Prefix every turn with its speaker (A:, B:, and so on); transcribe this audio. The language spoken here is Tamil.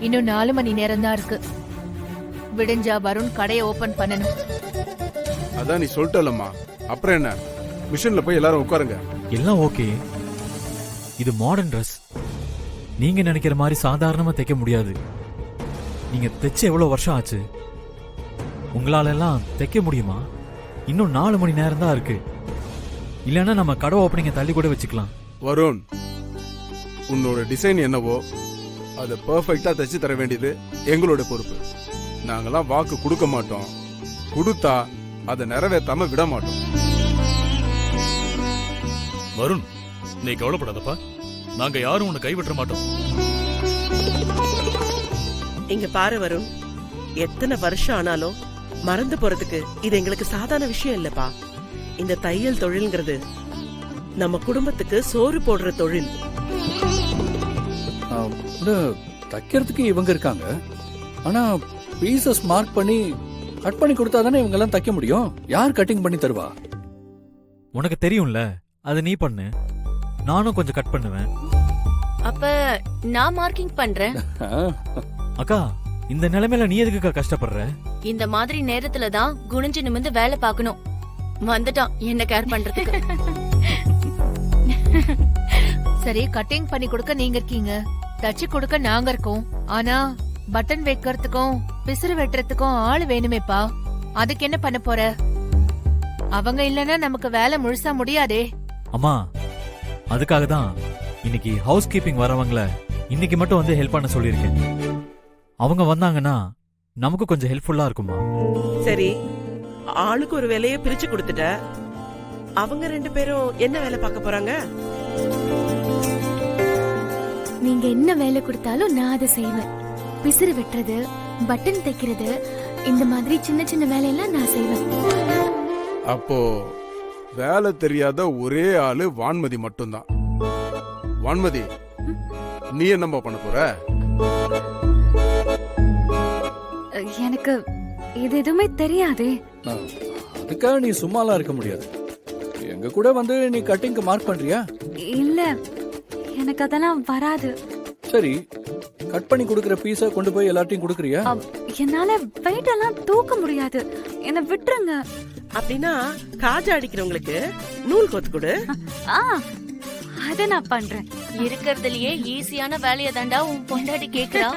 A: இன்னும் 4 மணி நேரம் தான் இருக்கு. விடிஞ்சா வருண் கடையை ஓபன் பண்ணணும்.
B: அதான் நீ சொல்லிட்டலம்மா, அப்புறம் என்ன? மிஷின்ல போய் எல்லாரும் உட்காருங்க.
C: எல்லாம் ஓகே. இது மாடர்ன் ட்ரெஸ். நீங்க நினைக்கிற மாதிரி சாதாரணமா தைக்க முடியாது. நீங்க தைச்ச எவ்வளவு வருஷம் ஆச்சு? உங்களால எல்லாம் தைக்க முடியுமா? இன்னும் 4 மணி நேரம் தான் இருக்கு. இல்லன்னா நம்ம கடை ஓப்பனிங்க தள்ளி கூட வச்சுக்கலாம்.
B: வருண், உன்னோட டிசைன் என்னவோ அதை பெர்ஃபெக்ட்டா தைச்சு தர வேண்டியது எங்களோட பொறுப்பு. நாங்கெல்லாம் வாக்கு கொடுக்க மாட்டோம். கொடுத்தா அதை நிறைவேற்றாம விட மாட்டோம்.
D: வருண், நீ கவலைப்படாதப்பா. நாங்க யாரும் உன்னை கைவிட்ட மாட்டோம்.
E: இங்க பாரு வருண், எத்தனை வருஷம் ஆனாலும் மறந்து போறதுக்கு இது எங்களுக்கு சாதாரண விஷயம் இல்லப்பா. இந்த தையல் தொழில்ங்கிறது நம்ம குடும்பத்துக்கு சோறு போடுற தொழில்.
F: தைக்கிறதுக்கு இவங்க இருக்காங்க. ஆனா பீசஸ் மார்க் பண்ணி கட் பண்ணி கொடுத்தா தானே இவங்க எல்லாம் தைக்க முடியும். யார் கட்டிங் பண்ணி தருவா?
C: உனக்கு தெரியும்ல, அது நீ பண்ணு. நானும் கொஞ்சம் கட் பண்ணுவேன்.
G: அப்ப நான் மார்க்கிங் பண்றேன்.
C: அக்கா, இந்த நிலைமையில நீ எதுக்குக்கா கஷ்டப்படுற?
G: இந்த மாதிரி நேரத்துல தான் குனிஞ்சு நிமிந்து வேலை பார்க்கணும். வந்துட்டான் என்ன கேர் பண்றதுக்கு.
A: சரி, கட்டிங் பண்ணி கொடுக்க நீங்க இருக்கீங்க, தச்சு கொடுக்க நாங்க இருக்கோம். ஆனா பட்டன் வைக்கிறதுக்கும் பிசுறு வெட்டுறதுக்கும் ஆளு வேணுமேப்பா. அதுக்கு என்ன பண்ண போற? அவங்க இல்லனா நமக்கு வேலை முழுசா முடியாதே.
C: அம்மா, அதுக்காக தான் இன்னைக்கு ஹவுஸ் கீப்பிங் வரவங்கள இன்னைக்கு மட்டும் வந்து ஹெல்ப் பண்ண சொல்லியிருக்கேன். அவங்க வந்தாங்கன்னா நமக்கு கொஞ்சம் ஹெல்ப்ஃபுல்லா இருக்குமா?
E: சரி, ஆளுக்கு ஒரு வேலையை பிரிச்சு கொடுத்துட்ட. அவங்க 2 பேரும் என்ன வேலை பார்க்க போறாங்க?
H: நீங்க என்ன வேலை கொடுத்தாலும் நான் அதை செய்வேன். பிசிறு வெட்டுறது, பட்டன் தைக்கிறது, இந்த மாதிரி சின்ன சின்ன வேலையெல்லாம் நான் செய்வேன்.
B: அப்போ வேலை தெரியாத ஒரே ஆளு வான்மதி மட்டும்தான். வான்மதி, நீ என்னம்மா பண்ண போற?
H: எனக்கு இது எதுவுமே தெரியாதே.
F: அதுக்காக நீ சும்மாலாம் இருக்க முடியாது. எங்க கூட வந்து நீ கட்டிங்க்கு மார்க் பண்றியா?
H: இல்ல, எனக்கு அதெல்லாம் வராது.
F: சரி, கட் பண்ணி கொடுக்கிற பீஸை கொண்டு போய் எல்லார்ட்டையும் கொடுக்கறியா?
H: என்னால வெயிட் எல்லாம் தூக்க முடியாது, என்ன விட்டுருங்க.
E: அப்படின்னா காஜா அடிக்கிறவங்களுக்கு நூல் கோத்து கொடு.
H: அத நான் பண்றேன்.
G: இருக்கிறதுலயே ஈஸியான வேலையை தாண்டா உன் பொண்டாட்டி கேக்குறா.